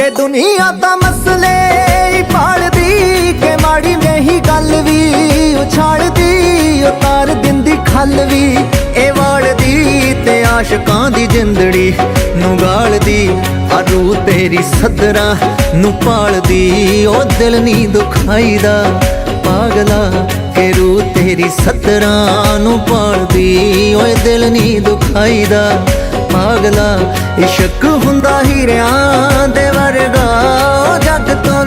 ਇਹ ਦੁਨੀਆ ਤਾਂ ਮਸਲੇ ਹੀ ਪਾਲਦੀ ਕਿ ਮਾੜੀ ਨਹੀਂ ਗੱਲ ਵੀ ਉਛਾਲਦੀ ਉਤਾਰ ਦਿੰਦੀ ਖੱਲ ਵੀ ਇਹ ਵਾਲਦੀ ਤੇ ਆਸ਼ਕਾਂ ਦੀ ਜਿੰਦੜੀ ਨੂੰ ਗਾਲਦੀ ਆ ਰੂਹ ਤੇਰੀ ਸੱਦਰਾਂ ਨੂੰ ਪਾਲਦੀ ਉਹ ਦਿਲ ਨਹੀਂ ਦੁਖਾਈਦਾ ਪਾਗਲਾ ਕਿ ਰੂਹ ਤੇਰੀ ਸੱਦਰਾਂ ਨੂੰ ਪਾਲਦੀ ਓਏ ਦਿਲ ਨਹੀਂ ਦੁਖਾਈਦਾ ਪਾਗਲਾ ਇਸ਼ਕ ਹੁੰਦਾ ਹੀਰਿਆਂ ਦੇ ਵਰਗਾ ਜੱਗ ਤੋਂ